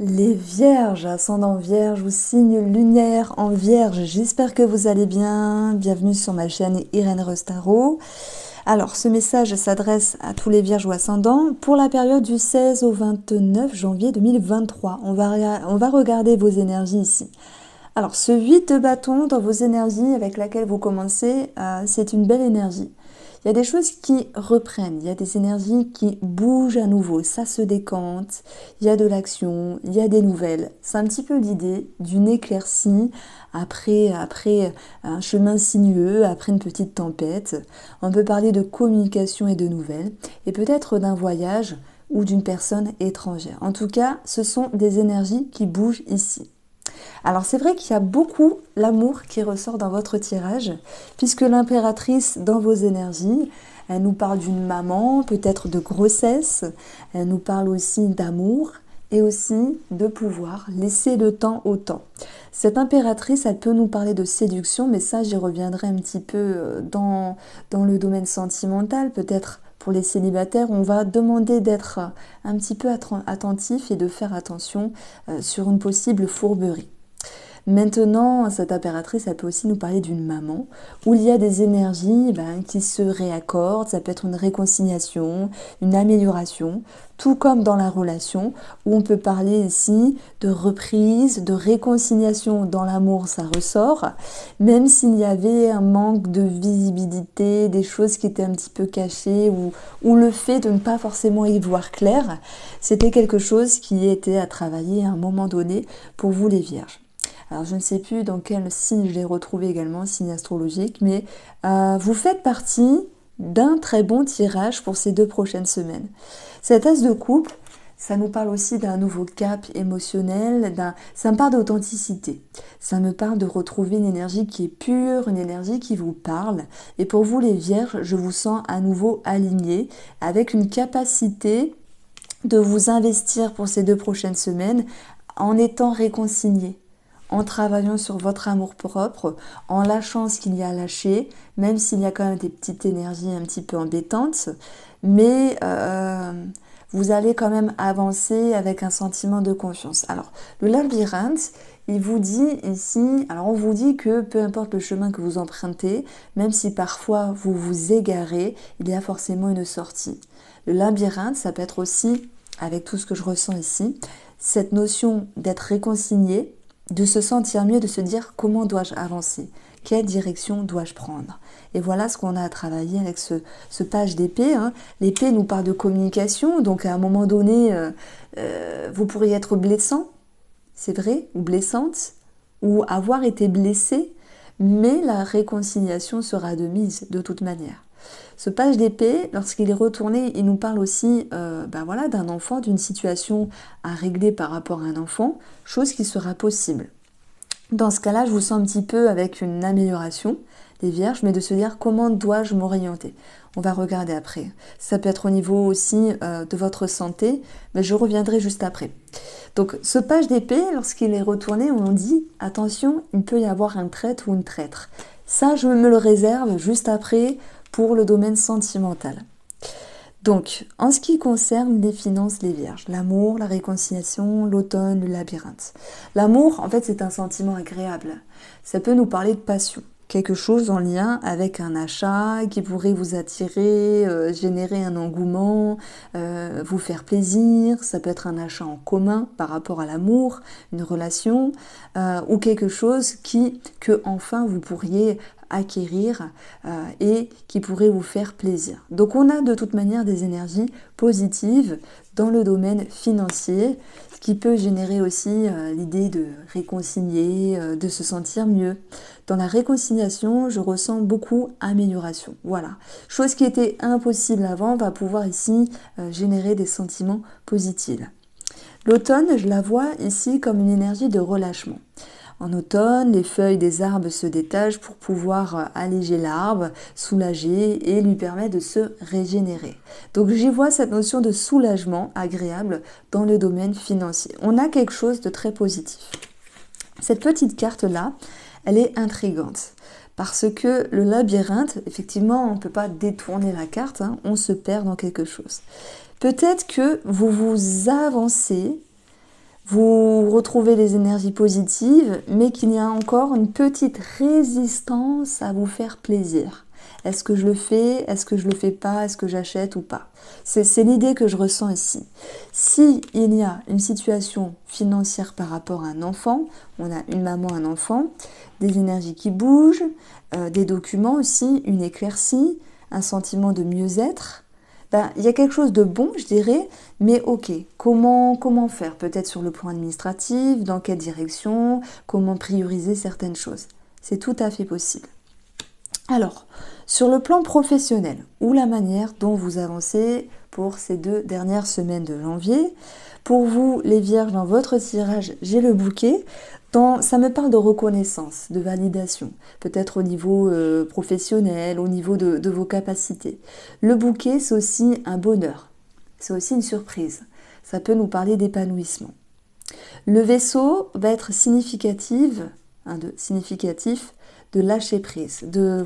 Les vierges, ascendant vierge ou signe lunaire en vierge, j'espère que vous allez bien. Bienvenue sur ma chaîne Irène Rostaro. Alors, ce message s'adresse à tous les vierges ou ascendants pour la période du 16 au 29 janvier 2023. On va regarder vos énergies ici. Alors, ce 8 de bâton dans vos énergies avec laquelle vous commencez, c'est une belle énergie. Il y a des choses qui reprennent, il y a des énergies qui bougent à nouveau, ça se décante, il y a de l'action, il y a des nouvelles. C'est un petit peu l'idée d'une éclaircie après un chemin sinueux, après une petite tempête. On peut parler de communication et de nouvelles, et peut-être d'un voyage ou d'une personne étrangère. En tout cas, ce sont des énergies qui bougent ici. Alors c'est vrai qu'il y a beaucoup l'amour qui ressort dans votre tirage, puisque l'impératrice dans vos énergies, elle nous parle d'une maman, peut-être de grossesse, elle nous parle aussi d'amour et aussi de pouvoir, laisser le temps au temps. Cette impératrice, elle peut nous parler de séduction, mais ça j'y reviendrai un petit peu dans le domaine sentimental, peut-être. Pour les célibataires, on va demander d'être un petit peu attentif et de faire attention sur une possible fourberie. Maintenant, cette impératrice, elle peut aussi nous parler d'une maman, où il y a des énergies qui se réaccordent, ça peut être une réconciliation, une amélioration, tout comme dans la relation, où on peut parler ici de reprise, de réconciliation dans l'amour, ça ressort, même s'il y avait un manque de visibilité, des choses qui étaient un petit peu cachées, ou le fait de ne pas forcément y voir clair, c'était quelque chose qui était à travailler à un moment donné pour vous les vierges. Alors je ne sais plus dans quel signe je l'ai retrouvé également, signe astrologique, mais vous faites partie d'un très bon tirage pour ces 2 prochaines semaines. Cet as de coupe, ça nous parle aussi d'un nouveau cap émotionnel, ça me parle d'authenticité. Ça me parle de retrouver une énergie qui est pure, une énergie qui vous parle. Et pour vous les vierges, je vous sens à nouveau alignés avec une capacité de vous investir pour ces 2 prochaines semaines en étant réconciliés, en travaillant sur votre amour-propre, en lâchant ce qu'il y a à lâcher, même s'il y a quand même des petites énergies un petit peu embêtantes, mais vous allez quand même avancer avec un sentiment de confiance. Alors, le labyrinthe, il vous dit ici, alors on vous dit que peu importe le chemin que vous empruntez, même si parfois vous vous égarez, il y a forcément une sortie. Le labyrinthe, ça peut être aussi, avec tout ce que je ressens ici, cette notion d'être réconcilié, de se sentir mieux, de se dire comment dois-je avancer, quelle direction dois-je prendre. Et voilà ce qu'on a à travailler avec ce page d'épée. L'épée nous parle de communication, donc à un moment donné, vous pourriez être blessant, c'est vrai, ou blessante, ou avoir été blessé, mais la réconciliation sera de mise de toute manière. Ce page d'épée, lorsqu'il est retourné, il nous parle aussi d'un enfant, d'une situation à régler par rapport à un enfant, chose qui sera possible. Dans ce cas-là, je vous sens un petit peu avec une amélioration des vierges, mais de se dire comment dois-je m'orienter. On va regarder après. Ça peut être au niveau aussi de votre santé, mais je reviendrai juste après. Donc ce page d'épée, lorsqu'il est retourné, on dit attention, il peut y avoir un traître ou une traître. Ça, je me le réserve juste après pour le domaine sentimental. Donc, en ce qui concerne les finances, les vierges, l'amour, la réconciliation, l'automne, le labyrinthe. L'amour, en fait, c'est un sentiment agréable. Ça peut nous parler de passion. Quelque chose en lien avec un achat qui pourrait vous attirer, générer un engouement, vous faire plaisir. Ça peut être un achat en commun par rapport à l'amour, une relation, ou quelque chose que enfin vous pourriez acquérir et qui pourrait vous faire plaisir. Donc on a de toute manière des énergies positives dans le domaine financier, ce qui peut générer aussi l'idée de réconcilier, de se sentir mieux. Dans la réconciliation, je ressens beaucoup amélioration. Voilà. Chose qui était impossible avant va pouvoir ici générer des sentiments positifs. L'automne, je la vois ici comme une énergie de relâchement. En automne, les feuilles des arbres se détachent pour pouvoir alléger l'arbre, soulager et lui permettre de se régénérer. Donc j'y vois cette notion de soulagement agréable dans le domaine financier. On a quelque chose de très positif. Cette petite carte-là, elle est intrigante. Parce que le labyrinthe, effectivement, on ne peut pas détourner la carte, on se perd dans quelque chose. Peut-être que vous vous avancez Vous retrouvez les énergies positives, mais qu'il y a encore une petite résistance à vous faire plaisir. Est-ce que je le fais? Est-ce que je le fais pas? Est-ce que j'achète ou pas? C'est l'idée que je ressens ici. Si il y a une situation financière par rapport à un enfant, on a une maman, un enfant, des énergies qui bougent, des documents aussi, une éclaircie, un sentiment de mieux-être, ben, il y a quelque chose de bon, je dirais, mais ok, comment faire? Peut-être sur le plan administratif, dans quelle direction, comment prioriser certaines choses. C'est tout à fait possible. Alors, sur le plan professionnel, ou la manière dont vous avancez pour ces 2 dernières semaines de janvier, pour vous, les vierges, dans votre tirage, j'ai le bouquet. Ça me parle de reconnaissance, de validation, peut-être au niveau professionnel, au niveau de vos capacités. Le bouquet, c'est aussi un bonheur, c'est aussi une surprise. Ça peut nous parler d'épanouissement. Le vaisseau va être significatif de lâcher prise, de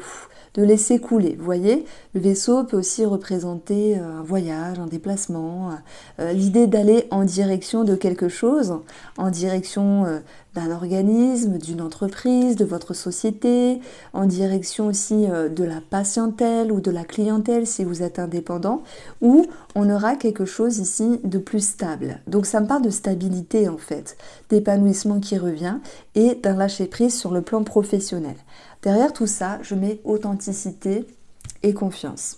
laisser couler. Vous voyez, le vaisseau peut aussi représenter un voyage, un déplacement, l'idée d'aller en direction de quelque chose, en direction d'un organisme, d'une entreprise, de votre société, en direction aussi de la patientèle ou de la clientèle si vous êtes indépendant, où on aura quelque chose ici de plus stable. Donc ça me parle de stabilité en fait, d'épanouissement qui revient et d'un lâcher-prise sur le plan professionnel. Derrière tout ça, je mets authenticité et confiance.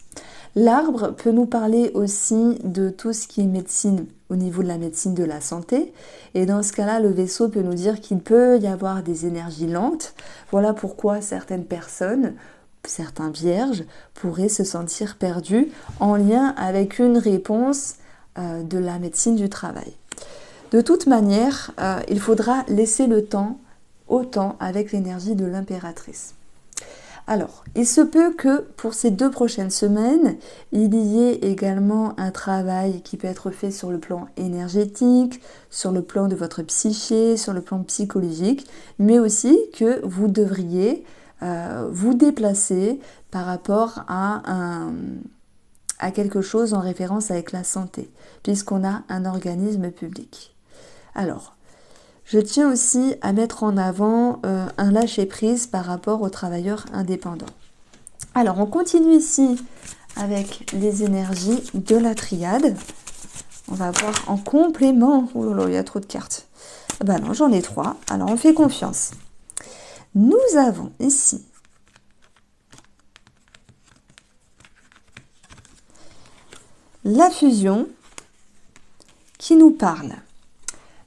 L'arbre peut nous parler aussi de tout ce qui est médecine, au niveau de la médecine de la santé. Et dans ce cas-là, le vaisseau peut nous dire qu'il peut y avoir des énergies lentes. Voilà pourquoi certaines personnes, certains vierges, pourraient se sentir perdus en lien avec une réponse de la médecine du travail. De toute manière, il faudra laisser le temps au temps avec l'énergie de l'impératrice. Alors, il se peut que pour ces 2 prochaines semaines, il y ait également un travail qui peut être fait sur le plan énergétique, sur le plan de votre psyché, sur le plan psychologique, mais aussi que vous devriez vous déplacer par rapport à quelque chose en référence avec la santé, puisqu'on a un organisme public. Alors, je tiens aussi à mettre en avant un lâcher-prise par rapport aux travailleurs indépendants. Alors, on continue ici avec les énergies de la triade. On va voir en complément. Oh là là, il y a trop de cartes. Ben non, j'en ai 3. Alors, on fait confiance. Nous avons ici la fusion qui nous parle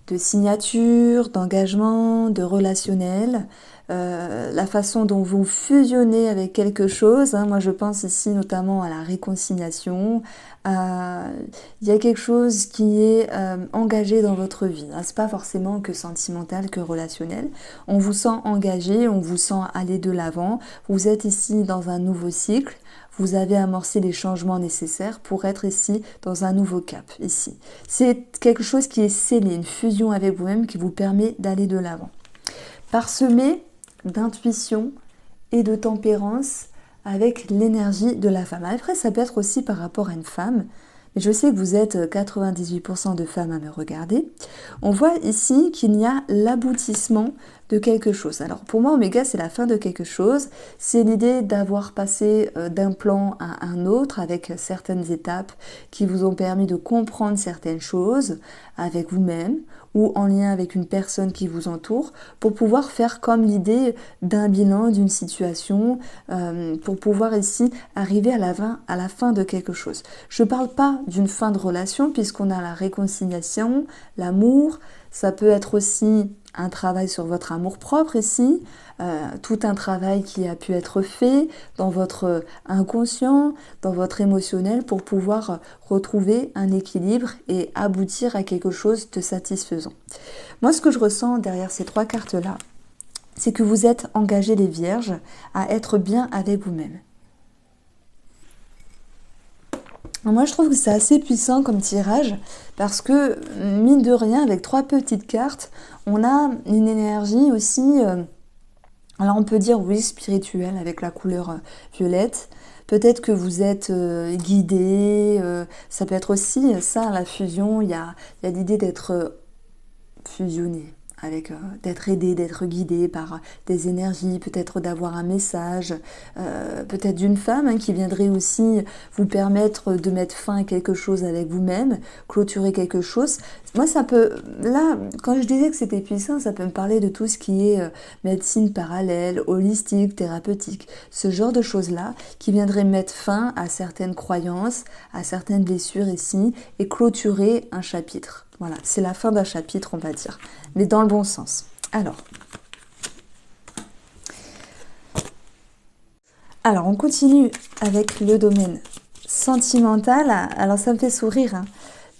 de signature, d'engagement, de relationnel, la façon dont vous fusionnez avec quelque chose. Moi, je pense ici notamment à la réconciliation. Il y a quelque chose qui est engagé dans votre vie. C'est pas forcément que sentimental, que relationnel. On vous sent engagé, on vous sent aller de l'avant. Vous êtes ici dans un nouveau cycle. Vous avez amorcé les changements nécessaires pour être ici dans un nouveau cap, ici. C'est quelque chose qui est scellé, une fusion avec vous-même qui vous permet d'aller de l'avant. Parsemé d'intuition et de tempérance avec l'énergie de la femme. Après, ça peut être aussi par rapport à une femme, mais je sais que vous êtes 98% de femmes à me regarder. On voit ici qu'il y a l'aboutissement de quelque chose. Alors pour moi, Oméga, c'est la fin de quelque chose. C'est l'idée d'avoir passé d'un plan à un autre avec certaines étapes qui vous ont permis de comprendre certaines choses avec vous-même ou en lien avec une personne qui vous entoure pour pouvoir faire comme l'idée d'un bilan, d'une situation, pour pouvoir ici arriver à la fin de quelque chose. Je ne parle pas d'une fin de relation puisqu'on a la réconciliation, l'amour, ça peut être aussi un travail sur votre amour-propre ici, tout un travail qui a pu être fait dans votre inconscient, dans votre émotionnel pour pouvoir retrouver un équilibre et aboutir à quelque chose de satisfaisant. Moi, ce que je ressens derrière ces 3 cartes-là, c'est que vous êtes engagés les vierges à être bien avec vous-même. Moi, je trouve que c'est assez puissant comme tirage parce que, mine de rien, avec 3 petites cartes, on a une énergie aussi, alors on peut dire oui, spirituelle avec la couleur violette. Peut-être que vous êtes guidé, ça peut être aussi ça, la fusion, il y a l'idée d'être fusionner, avec d'être aidé, d'être guidé par des énergies, peut-être d'avoir un message, peut-être d'une femme hein, qui viendrait aussi vous permettre de mettre fin à quelque chose avec vous-même, clôturer quelque chose. Moi, ça peut, là, quand je disais que c'était puissant, ça peut me parler de tout ce qui est médecine parallèle, holistique, thérapeutique, ce genre de choses-là qui viendraient mettre fin à certaines croyances, à certaines blessures ici, et clôturer un chapitre. Voilà, c'est la fin d'un chapitre, on va dire, mais dans le bon sens. Alors on continue avec le domaine sentimental. Alors ça me fait sourire, hein,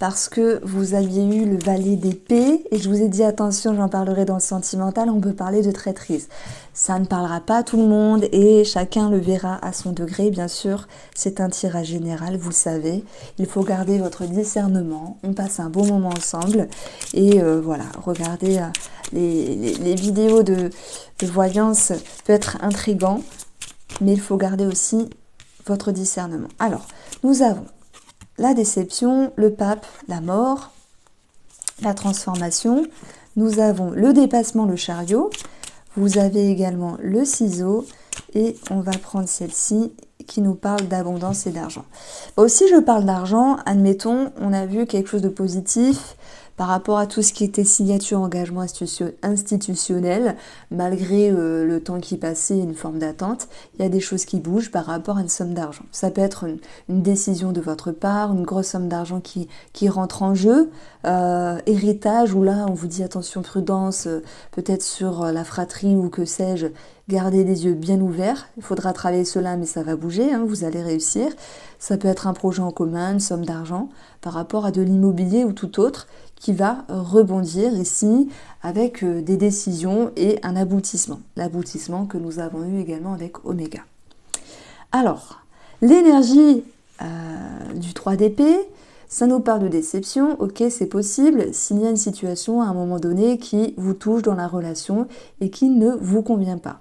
parce que vous aviez eu le valet d'épée, et je vous ai dit attention, j'en parlerai dans le sentimental, on peut parler de traîtrise. Ça ne parlera pas à tout le monde, et chacun le verra à son degré, bien sûr, c'est un tirage général, vous le savez. Il faut garder votre discernement, on passe un bon moment ensemble, et voilà, regardez les vidéos de voyance, peut être intriguant, mais il faut garder aussi votre discernement. Alors, nous avons la déception, le pape, la mort, la transformation. Nous avons le dépassement, le chariot. Vous avez également le ciseau. Et on va prendre celle-ci qui nous parle d'abondance et d'argent. Aussi, je parle d'argent. Admettons, on a vu quelque chose de positif par rapport à tout ce qui était signature, engagement institutionnel, malgré le temps qui passait, une forme d'attente, il y a des choses qui bougent par rapport à une somme d'argent. Ça peut être une décision de votre part, une grosse somme d'argent qui rentre en jeu, héritage, où là on vous dit attention, prudence, peut-être sur la fratrie ou que sais-je, gardez les yeux bien ouverts, il faudra travailler cela mais ça va bouger, hein, vous allez réussir. Ça peut être un projet en commun, une somme d'argent, par rapport à de l'immobilier ou tout autre, qui va rebondir ici avec des décisions et un aboutissement. L'aboutissement que nous avons eu également avec Oméga. Alors, l'énergie du 3 d'épée, ça nous parle de déception. Ok, c'est possible s'il y a une situation à un moment donné qui vous touche dans la relation et qui ne vous convient pas.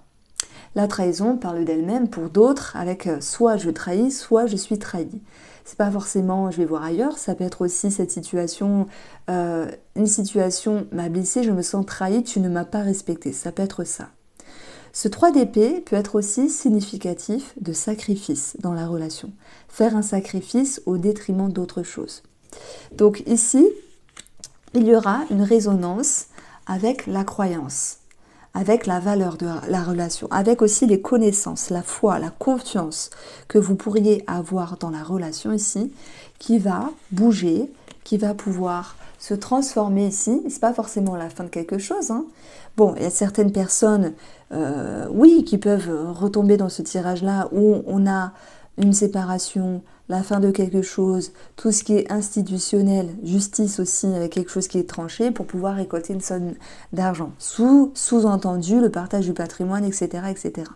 La trahison parle d'elle-même pour d'autres avec soit je trahis, soit je suis trahi. C'est pas forcément je vais voir ailleurs, ça peut être aussi cette situation, une situation m'a blessé, je me sens trahi, tu ne m'as pas respecté, ça peut être ça. Ce 3 d'épée peut être aussi significatif de sacrifice dans la relation, faire un sacrifice au détriment d'autre chose. Donc ici, il y aura une résonance avec la croyance, avec la valeur de la relation, avec aussi les connaissances, la foi, la confiance que vous pourriez avoir dans la relation ici, qui va bouger, qui va pouvoir se transformer ici. C'est pas forcément la fin de quelque chose, hein. Bon, il y a certaines personnes, oui, qui peuvent retomber dans ce tirage-là où on a une séparation, la fin de quelque chose, tout ce qui est institutionnel, justice aussi, avec quelque chose qui est tranché pour pouvoir récolter une somme d'argent. Sous-entendu, le partage du patrimoine, etc. etc.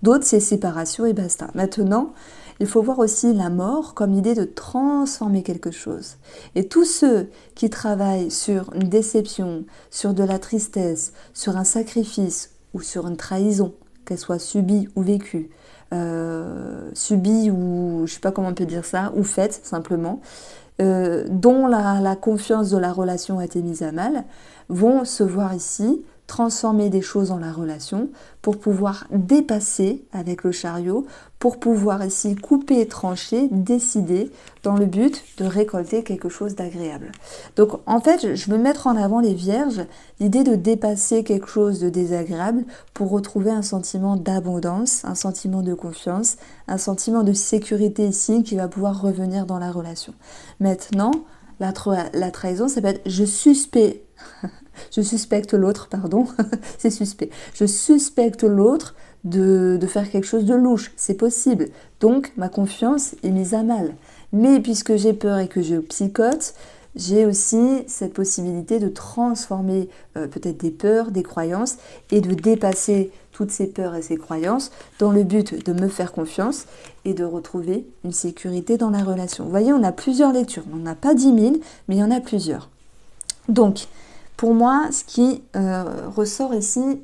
D'autres, c'est séparation et basta. Maintenant, il faut voir aussi la mort comme l'idée de transformer quelque chose. Et tous ceux qui travaillent sur une déception, sur de la tristesse, sur un sacrifice ou sur une trahison, qu'elle soit subie ou vécue, subie ou je sais pas comment on peut dire ça, ou faite simplement, dont la confiance de la relation a été mise à mal, vont se voir ici transformer des choses dans la relation pour pouvoir dépasser avec le chariot, pour pouvoir ici couper, trancher, décider dans le but de récolter quelque chose d'agréable. Donc en fait, je veux mettre en avant les vierges, l'idée de dépasser quelque chose de désagréable pour retrouver un sentiment d'abondance, un sentiment de confiance, un sentiment de sécurité ici qui va pouvoir revenir dans la relation. Maintenant, la trahison, ça peut être je suspecte l'autre, pardon, c'est suspect. Je suspecte l'autre de faire quelque chose de louche, c'est possible. Donc, ma confiance est mise à mal. Mais puisque j'ai peur et que je psychote, j'ai aussi cette possibilité de transformer peut-être des peurs, des croyances, et de dépasser toutes ces peurs et ces croyances dans le but de me faire confiance et de retrouver une sécurité dans la relation. Vous voyez, on a plusieurs lectures. On n'a pas 10 000, mais il y en a plusieurs. Donc, pour moi, ce qui ressort ici,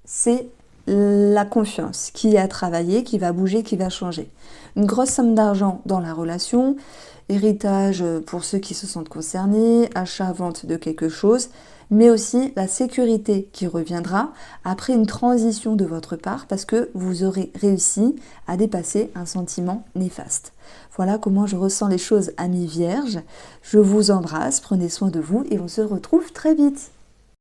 c'est la confiance qui est à travailler, qui va bouger, qui va changer. Une grosse somme d'argent dans la relation, héritage pour ceux qui se sentent concernés, achat-vente de quelque chose, mais aussi la sécurité qui reviendra après une transition de votre part parce que vous aurez réussi à dépasser un sentiment néfaste. Voilà comment je ressens les choses, amis vierges. Je vous embrasse, prenez soin de vous et on se retrouve très vite.